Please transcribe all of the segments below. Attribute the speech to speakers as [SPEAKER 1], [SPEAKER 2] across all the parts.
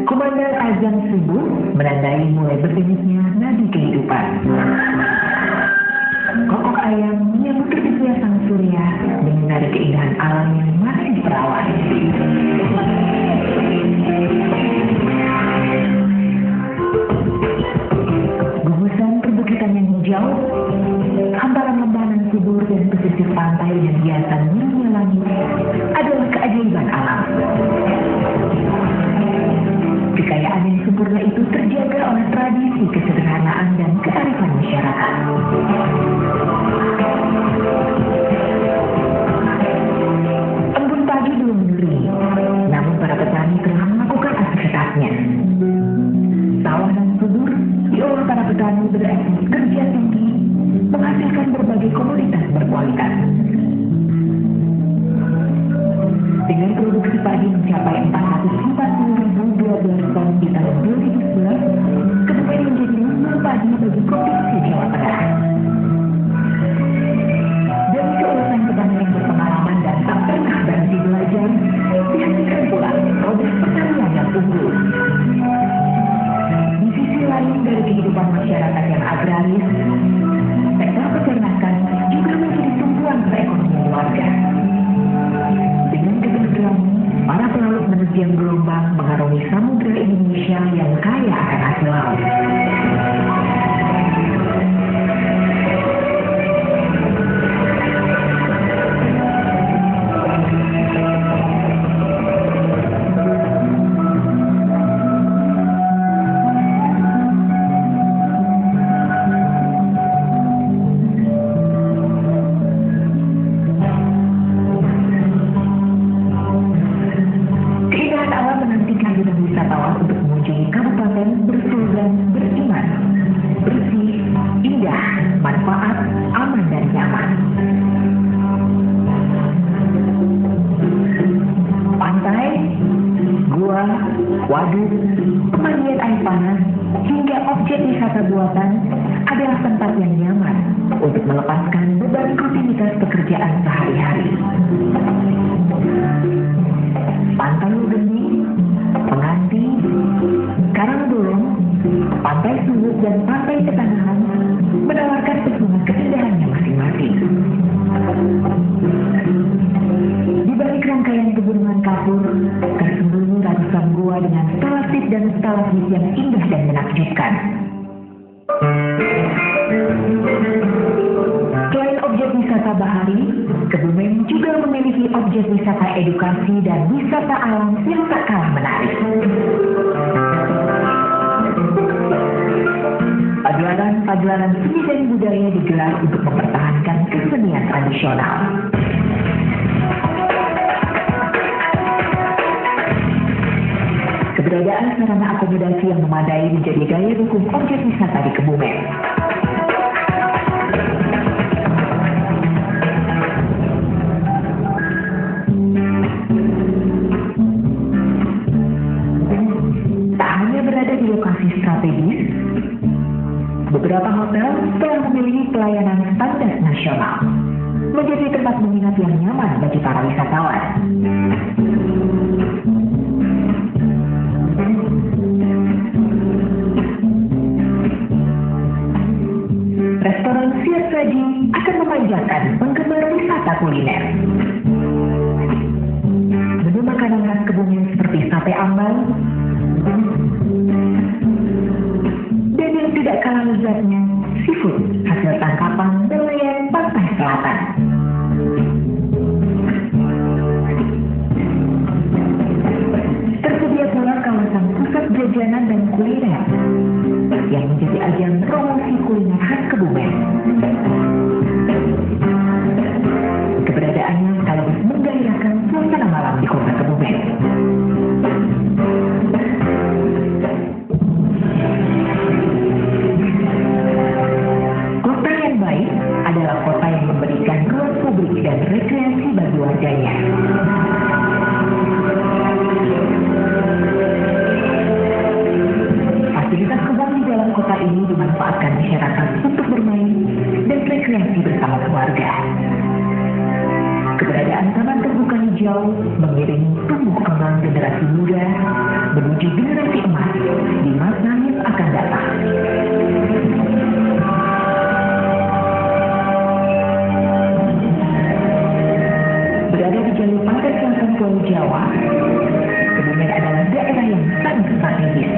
[SPEAKER 1] Kumandang azan subuh menandai mulai berdenyutnya nadi kehidupan. Kokok ayam menyambut terbitnya sang surya menyinari keindahan alam yang masih perawan. Gugusan perbukitan yang hijau, hamparan lembanan subur dan pesisir pantai yang hiasan birunya langit adalah keajaiban alam. Kekayaan yang sempurna itu terjaga oleh tradisi kesederhanaan dan kearifan masyarakat. Embun pagi belum menuri, namun para petani telah melakukan aktivitasnya. Sawah dan subur diolah para petani berefek kerja tinggi, menghasilkan berbagai komoditas berkualitas. Dengan produksi padi mencapai 440.012 ton di tahun 2011, Kebumen menjadi lumbung padi bagi Provinsi Jawa Tengah. Dari keulusan petani yang berpengalaman dan tak pernah berhenti belajar, dihasilkan pula produk pertanian yang unggul. Di sisi lain dari kehidupan masyarakat yang agraris, sektor peternakan juga menjadi tumpuan perekonomian warga. Dengan keberhasilan, para pelaut menerjang gelombang mengarungi samudera Indonesia yang kaya akan hasil laut. Wisatawan untuk mengunjungi kabupaten berslogan beriman, bersih, indah, manfaat, aman dan nyaman. Pantai, gua, waduk, pemandian air panas, hingga objek wisata buatan adalah tempat yang nyaman untuk melepaskan beban rutinitas pekerjaan sehari-hari. Pantai Lugendi, Penganti, Karangdorong, Pantai Sulut dan Pantai Ketanahan menawarkan pesona keindahannya masing-masing. Di balik rangkaian pegunungan kapur, tersembunyi ratusan gua dengan stalaktit dan stalagmit yang indah dan menakjubkan. Selain objek wisata bahari, Kebumen juga memiliki objek wisata edukasi dan wisata alam yang tak kalah menarik. Pagelaran seni dan budaya digelar untuk mempertahankan kesenian tradisional. Keberadaan sarana akomodasi yang memadai menjadi daya dukung objek wisata di Kebumen. Tak hanya berada di lokasi strategis, beberapa hotel telah memiliki pelayanan standar nasional, menjadi tempat menginap yang nyaman bagi para wisatawan. Restoran siap saji akan memanjakan penggemar wisata kuliner. Menu makanan khas Kebumen seperti sate ambal, dan yang tidak kalah lezatnya, seafood hasil tangkapan nelayan pantai selatan. Tersedia pula kawasan pusat jajanan dan kuliner yang menjadi ajang promosi kuliner khas Kebumen. Keberadaannya sekaligus menggairahkan suasana malam di kota Kebumen. Kota yang baik adalah kota yang memberikan ruang publik dan rekreasi bagi warganya. Fasilitas kebun di dalam kota ini dimanfaatkan masyarakat untuk bermain dan rekreasi bersama keluarga. Keberadaan taman terbuka hijau mengiringi tumbuh kembang generasi muda menuju generasi emas di masa yang akan datang. Berada di jalur pantai selatan Pulau Jawa, Kebumen adalah daerah yang sangat strategis.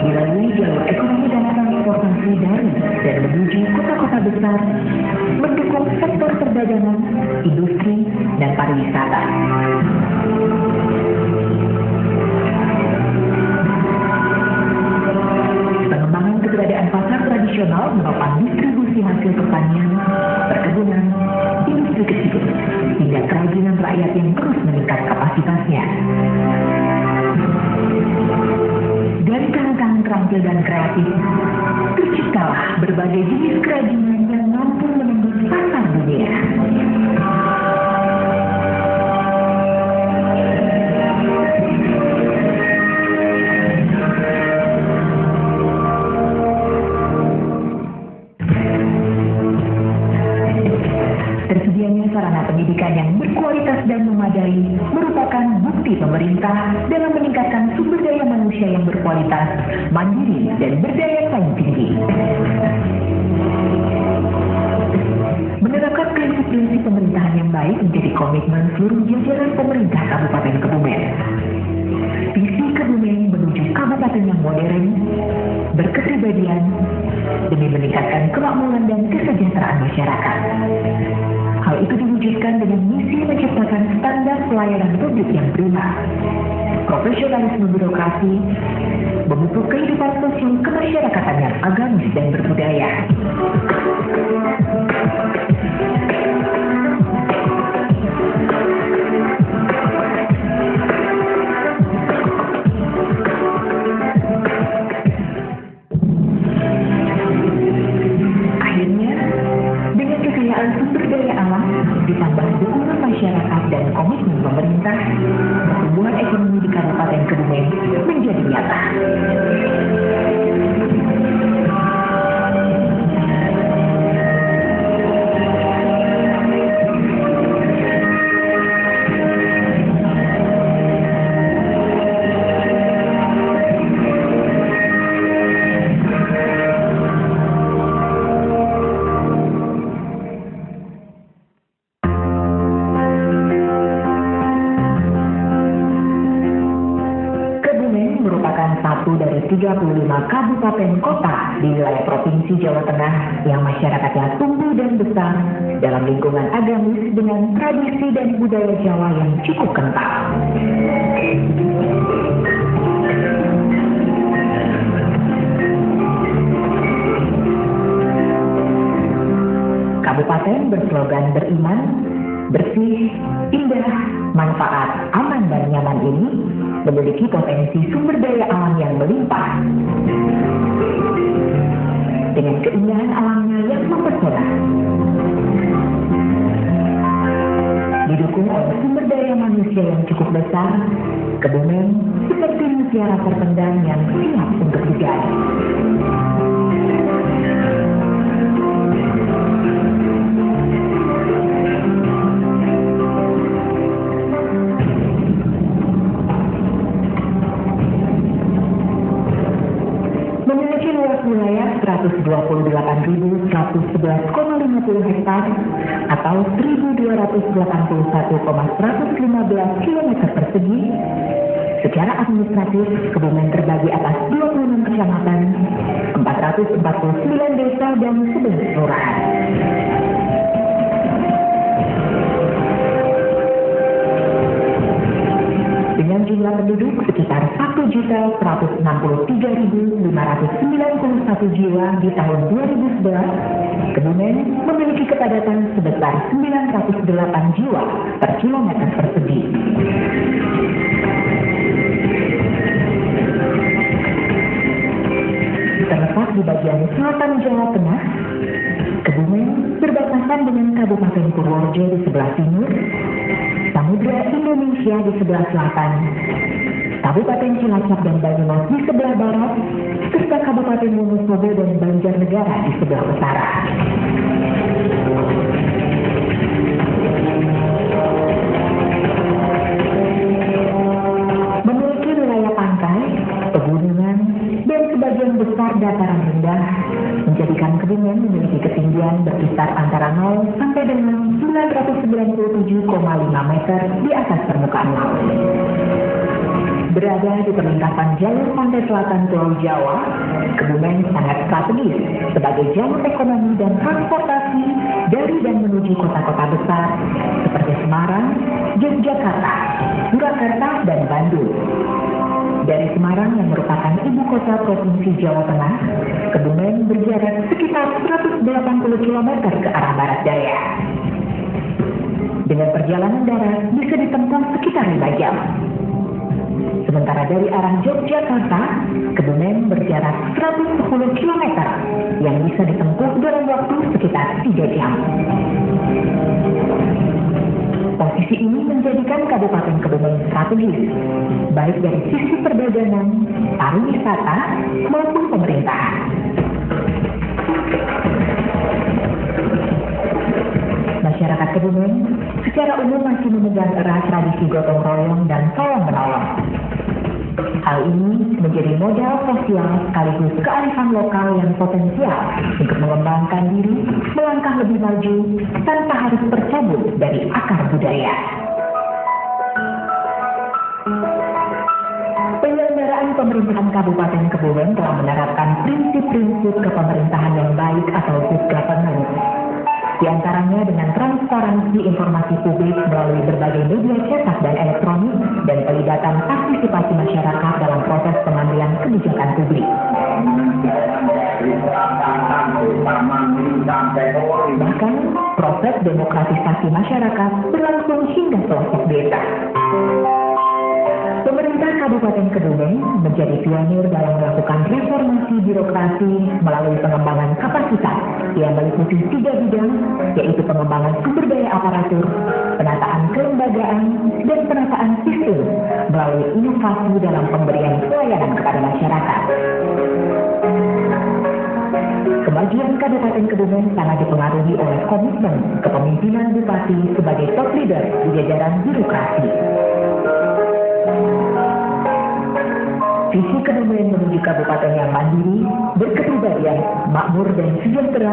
[SPEAKER 1] Dilalui jalur ekonomi dan transportasi dari dan menuju kota-kota besar, mendukung sektor perdagangan, industri, dan pariwisata. Pengembangan keberadaan pasar tradisional menopang distribusi hasil pertanian, perkebunan, industri kecil, hingga kerajinan rakyat yang terus meningkat kapasitasnya. Dari tangan-tangan terampil dan kreatif, terciptalah berbagai jenis kerajinan yang mampu menembus pasar dunia. Tersedianya sarana pendidikan yang berkualitas dan memadai merupakan bukti pemerintah dalam meningkatkan sumber daya manusia yang berkualitas, mandiri, dan berdaya saing tinggi. Menerapkan prinsip-prinsip pemerintahan yang baik menjadi komitmen seluruh jajaran pemerintah Kabupaten Kebumen. Visi Kebumen menuju kabupaten yang modern, berkepribadian, demi meningkatkan kemakmuran dan kesejahteraan masyarakat. Hal itu diwujudkan dengan misi menciptakan standar pelayanan publik yang prima, profesionalisme birokrasi, memupuk kehidupan sosial kemasyarakatan yang agamis dan berbudaya. Sumber daya alam ditambah dukungan masyarakat dan komitmen pemerintah, pertumbuhan ekonomi di Kabupaten Kebumen menjadi nyata. Merupakan satu dari 35 kabupaten kota di wilayah Provinsi Jawa Tengah yang masyarakatnya tumbuh dan besar dalam lingkungan agamis dengan tradisi dan budaya Jawa yang cukup kental. Kabupaten berslogan beriman, bersih, indah, manfaat, aman, dan nyaman ini memiliki potensi sumber daya alam yang melimpah. Dengan keindahan alamnya yang mempesona. Didukung oleh sumber daya manusia yang cukup besar, Kebumen seperti mutiara terpendam yang siap untuk digali. Memiliki luas wilayah 128.111,50 hektar atau 1.281,115 km persegi. Secara administratif, Kebumen terbagi atas 26 kecamatan, 449 desa, dan 11 kelurahan. Dengan jumlah penduduk sekitar 1.163.591 jiwa di tahun 2011, Kebumen memiliki kepadatan sebesar 908 jiwa per kilometer persegi. Terletak di bagian selatan Jawa Tengah, Kebumen berbatasan dengan Kabupaten Purworejo di sebelah timur, Samudra Indonesia di sebelah selatan, Kabupaten Cilacap dan Banyumas di sebelah barat, serta Kabupaten Wonosobo dan Banjarnegara di sebelah utara. sebagian besar dataran rendah menjadikan Kebumen memiliki ketinggian berkisar antara 0 sampai dengan 997,5 meter di atas permukaan laut. Berada di perlintasan jalur pantai selatan Pulau Jawa, Kebumen sangat strategis sebagai jalur ekonomi dan transportasi dari dan menuju kota-kota besar seperti Semarang, Yogyakarta, Surakarta, dan Bandung. Dari Semarang yang merupakan ibu kota Provinsi Jawa Tengah, Kebumen berjarak sekitar 180 km ke arah barat daya. Dengan perjalanan darat bisa ditempuh sekitar 5 jam. Sementara dari arah Yogyakarta, Kebumen berjarak 110 km yang bisa ditempuh dalam waktu sekitar 3 jam. Posisi ini menjadikan Kabupaten Kebumen strategis, baik dari sisi perdagangan, pariwisata, maupun pemerintahan. Masyarakat Kebumen secara umum masih memegang erat tradisi gotong royong dan tolong menolong. Hal ini menjadi modal sosial sekaligus kearifan lokal yang potensial untuk mengembangkan diri, melangkah lebih maju tanpa harus tercabut dari akar budaya. Penyelenggaraan pemerintahan Kabupaten Kebumen telah menerapkan prinsip-prinsip kepemerintahan yang baik atau good governance. Di antaranya dengan transparansi informasi publik melalui berbagai media cetak dan elektronik dan pelibatan partisipasi masyarakat dalam proses pengambilan kebijakan publik. Bahkan, proses demokratisasi masyarakat berlangsung hingga pelosok desa. Pemerintah Kabupaten Kebumen menjadi pionir dalam melakukan reformasi birokrasi melalui pengembangan kapasitas yang meliputi 3 bidang, yaitu pengembangan sumber daya aparatur, penataan kelembagaan, dan penataan sistem melalui inovasi dalam pemberian pelayanan kepada masyarakat. Kemajuan Kabupaten Kebumen sangat dipengaruhi oleh komitmen kepemimpinan Bupati sebagai top leader di jajaran birokrasi. Visi Kebumen menuju kabupaten yang mandiri, berkepribadian, makmur dan sejahtera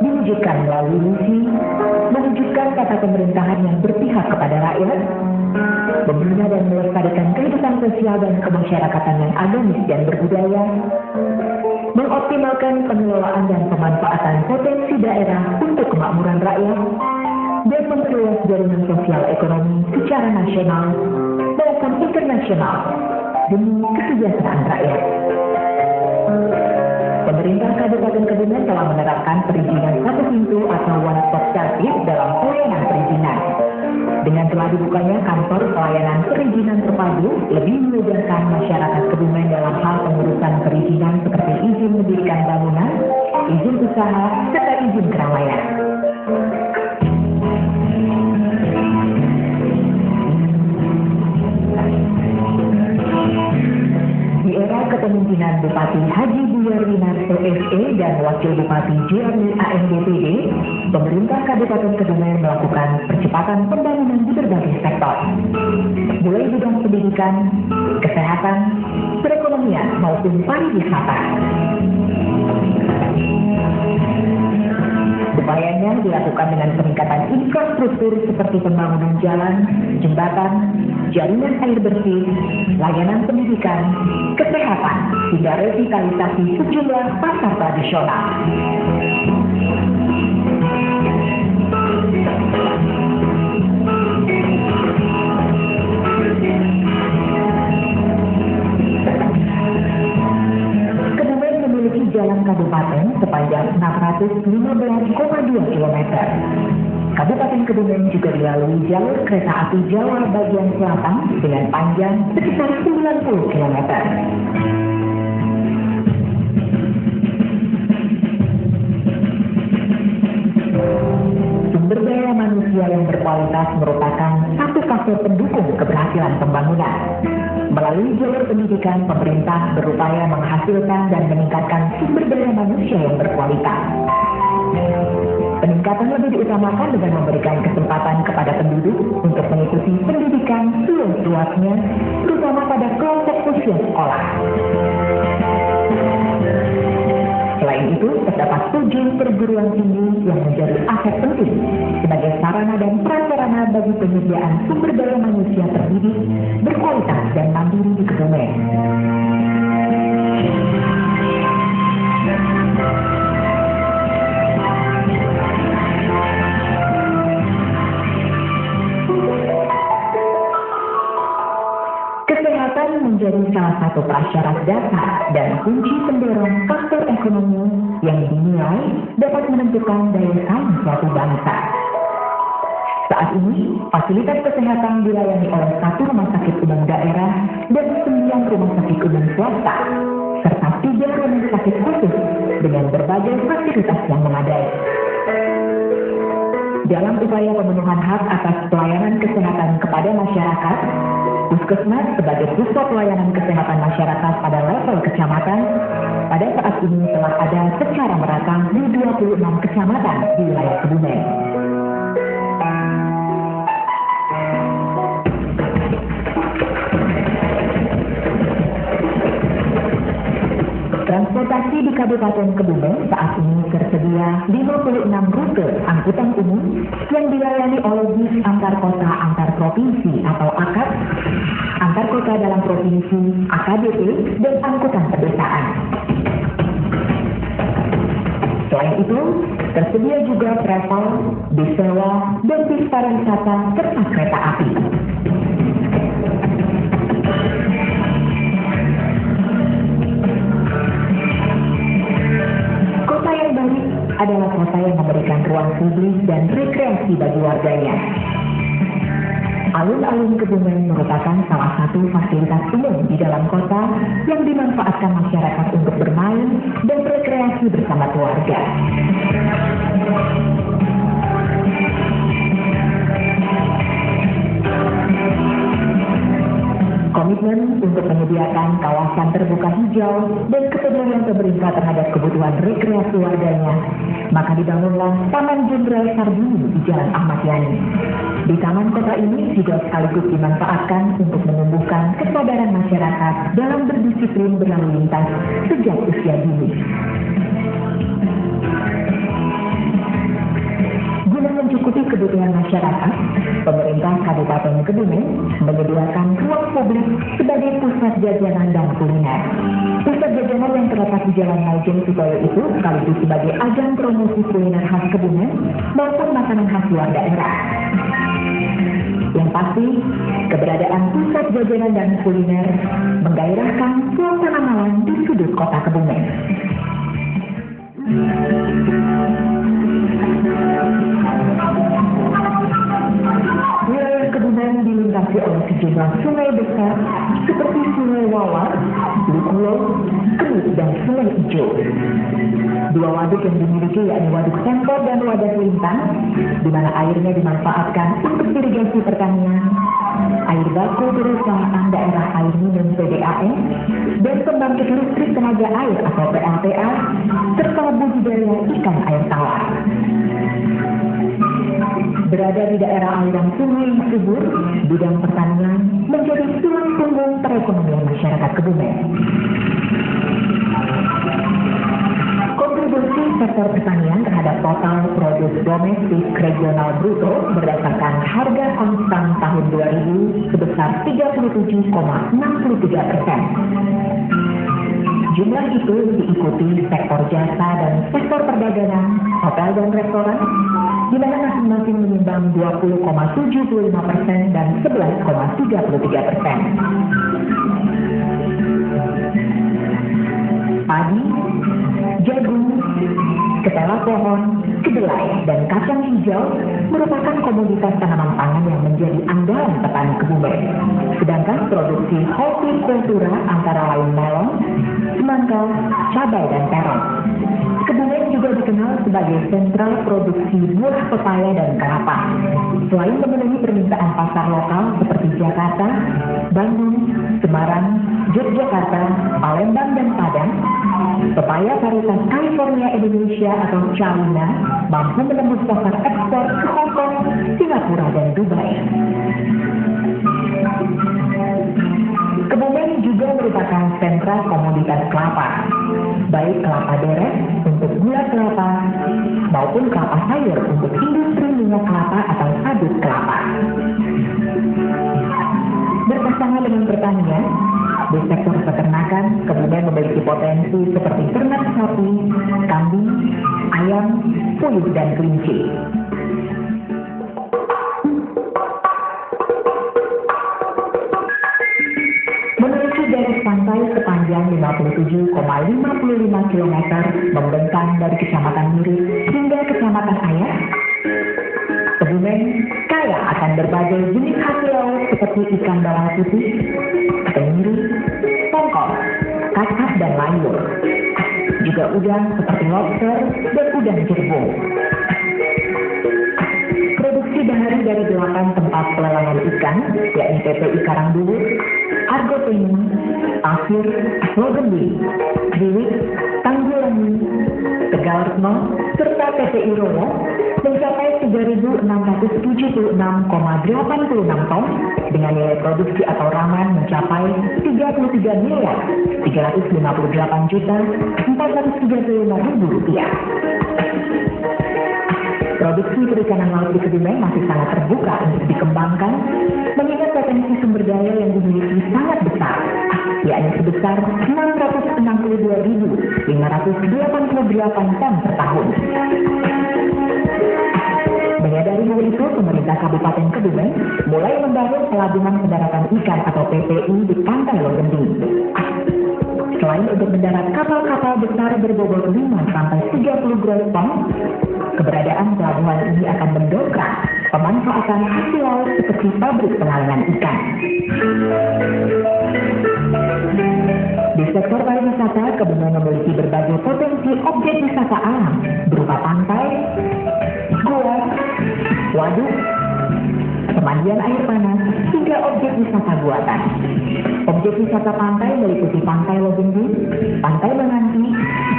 [SPEAKER 1] diwujudkan melalui misi mewujudkan tata pemerintahan yang berpihak kepada rakyat, membina dan melestarikan kehidupan sosial dan kemasyarakatan yang agamis dan berbudaya, mengoptimalkan pengelolaan dan pemanfaatan potensi daerah untuk kemakmuran rakyat, dan memperluas jaringan sosial ekonomi secara nasional maupun internasional demi kesejahteraan rakyat. Pemerintah Kabupaten Kebumen telah menerapkan perizinan satu pintu atau one-stop service dalam pelayanan perizinan. Dengan telah dibukanya kantor pelayanan perizinan terpadu, lebih memudahkan masyarakat Kebumen dalam hal pengurusan perizinan seperti izin mendirikan bangunan, izin usaha, serta izin keramaian. Di era kepemimpinan Bupati Haji Buyarwinarto SE dan Wakil Bupati JRI AMDPD, pemerintah Kabupaten Kebumen melakukan percepatan pembangunan di berbagai sektor, mulai bidang pendidikan, kesehatan, perekonomian maupun pariwisata. Upayanya dilakukan dengan peningkatan infrastruktur seperti pembangunan jalan, jembatan, jaringan air bersih, layanan pendidikan, kesehatan, hingga revitalisasi sejumlah pasar tradisional. Kebumen memiliki jalan kabupaten sepanjang 615,2 km. Kabupaten Kebumen juga dilalui jalur kereta api Jawa bagian selatan dengan panjang sekitar 90 km. Sumber daya manusia yang berkualitas merupakan satu faktor pendukung keberhasilan pembangunan. Melalui jalur pendidikan, pemerintah berupaya menghasilkan dan meningkatkan sumber daya manusia yang berkualitas. Peningkatan lebih diutamakan dengan memberikan kesempatan kepada penduduk untuk mengikuti pendidikan seluas-luasnya, terutama pada kelompok usia sekolah. terdapat 7 perguruan tinggi yang menjadi aset penting sebagai sarana dan prasarana bagi penyediaan sumber daya manusia terdidik, berkualitas dan mandiri di Kebumen. Kesehatan menjadi salah satu prasyarat dasar dan kunci pendorong faktor ekonomi yang dinilai dapat menentukan daya saing suatu bangsa. Saat ini, fasilitas kesehatan dilayani oleh 1 rumah sakit umum daerah dan 9 rumah sakit umum swasta, serta 3 rumah sakit khusus dengan berbagai fasilitas yang memadai. Dalam upaya pemenuhan hak atas pelayanan kesehatan kepada masyarakat, Puskesmas sebagai pusat pelayanan kesehatan masyarakat pada level kecamatan, pada saat ini telah ada secara merata di 26 kecamatan di wilayah Kebumen. Transportasi di Kabupaten Kebumen saat ini tersedia 56 rute angkutan umum yang dilayani oleh bis antar kota antar provinsi atau AKAP, antar kota dalam provinsi, AKBP, dan angkutan pedesaan. Selain itu, tersedia juga travel, bis sewa, dan bis pariwisata serta kereta api. Kota yang baik adalah kota yang memberikan ruang publik dan rekreasi bagi warganya. Alun-alun Kebumen merupakan salah satu fasilitas umum di dalam kota yang dimanfaatkan masyarakat untuk bermain dan rekreasi bersama keluarga. Komitmen untuk menyediakan kawasan terbuka hijau dan kepedulian pemerintah terhadap kebutuhan rekreasi warganya, maka dibangunlah Taman Jenderal Sarbini di Jalan Ahmad Yani. Di taman kota ini juga sekaligus dimanfaatkan untuk menumbuhkan kesadaran masyarakat dalam berdisiplin berlalu lintas sejak usia dini. Guna mencukupi kebutuhan masyarakat, pemerintah Kabupaten Kebumen menyediakan ruang publik sebagai pusat jajanan dan kuliner. Pusat jajanan yang terletak di Jalan Maijen Sutoyo itu sekaligus sebagai ajang promosi kuliner khas Kebumen maupun makanan khas luar daerah. Yang pasti, keberadaan pusat jajanan dan kuliner menggairahkan suasana malam di sudut kota Kebumen. Wilayah Kebumen dilintasi oleh sejumlah sungai besar seperti Sungai Wawa, Lukulo, Kerut, dan Sungai Ijo. 2 waduk yang dimiliki yakni Waduk Sempor dan Wadas Lintang, di mana airnya dimanfaatkan untuk irigasi pertanian, air baku perusahaan daerah air minum PDAM, dan pembangkit listrik tenaga air atau PLTA, serta budidaya ikan air tawar. Berada di daerah aliran sungai yang subur, bidang pertanian menjadi tulang punggung perekonomian masyarakat Kebumen. Kontribusi sektor pertanian terhadap total produk domestik regional bruto berdasarkan harga konstan tahun 2000 sebesar 37,63%. Jumlah itu diikuti sektor jasa dan sektor perdagangan, hotel dan restoran, di mana masing-masing menyumbang 20,75% dan 11,33%. Padi, jagung, ketela pohon, kedelai, dan kacang hijau merupakan komoditas tanaman pangan yang menjadi andalan petani Kebumen. Sedangkan produksi hortikultura antara lain melon, semangka, cabai, dan terong. Kebumen juga dikenal sebagai sentral produksi buah pepaya dan kelapa. Selain memenuhi permintaan pasar lokal seperti Jakarta, Bandung, Semarang, Yogyakarta, Palembang, dan Padang, pepaya varietas California Indonesia atau China mampu menembus pasar ekspor ke Hong Kong, Singapura, dan Dubai. Kebumen juga merupakan sentra komoditas kelapa. baik kelapa deret untuk gula kelapa maupun kelapa sayur untuk industri minyak kelapa atau sabut kelapa. Berpasangan dengan pertanian, di sektor peternakan kemudian memiliki potensi seperti ternak sapi, kambing, ayam, puyuh, dan kelinci. Memiliki garis pantai sepanjang 57,55 km membentang dari Kecamatan Mirip hingga Kecamatan Ayah. Kebumen kaya akan berbagai jenis hasil laut seperti ikan bawal putih, tenggiri, tongkol, kakap, dan layur. Juga udang seperti lobster dan udang jerbung. Produksi bahari dari 8 tempat pelelangan ikan, yakni PPI Karangduwur, Argopeni, Pasir, Logendi, Kriwik, Tanggulangi, Tegal Retno, serta PPI Rowo, mencapai 3.676,86 ton dengan nilai produksi atau raman mencapai 33.358.435.000 rupiah. Produksi perikanan laut di Kebumen masih sangat terbuka untuk dikembangkan, mengingat potensi sumber daya yang dimiliki sangat besar, yakni sebesar 662.588 ton per tahun. Menyadari hal itu, pemerintah Kabupaten Kebumen mulai membangun pelabuhan pendaratan ikan atau PPI di Pantai Logendi. Selain untuk mendarat kapal-kapal besar berbobot 5-30 gross ton, keberadaan pelabuhan ini akan mendongkrak pemanfaatan hasil laut seperti pabrik pengolahan ikan. Di sektor pariwisata, Kebumen memiliki berbagai potensi objek wisata alam berupa pantai, gua, waduk, pemandian air panas, hingga objek wisata buatan. Objek wisata pantai meliputi Pantai Logendi, Pantai Menganti,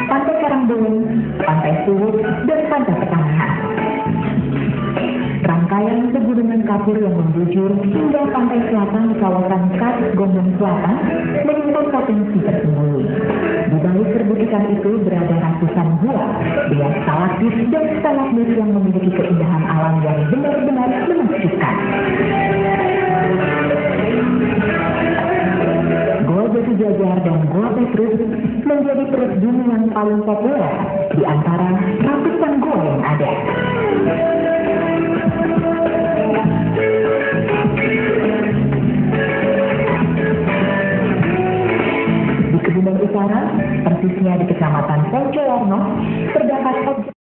[SPEAKER 1] Pantai Karangdowo, Pantai Suwut, dan Pantai Petangahan. Rangkaian pegunungan kapur yang membujur hingga pantai selatan di kawasan Kars Gombong Selatan menyimpan potensi tersembunyi. Di balik perbukitan itu berada ratusan gua dengan stalaktit dan stalagmit yang memiliki keindahan alam yang benar-benar menakjubkan. Gua Batu Jajar dan Gua Petrus menjadi perut bumi yang paling populer di antara ratusan gua yang ada. Di Kebumen Utara, persisnya di Kecamatan Poncowarno, terdapat objek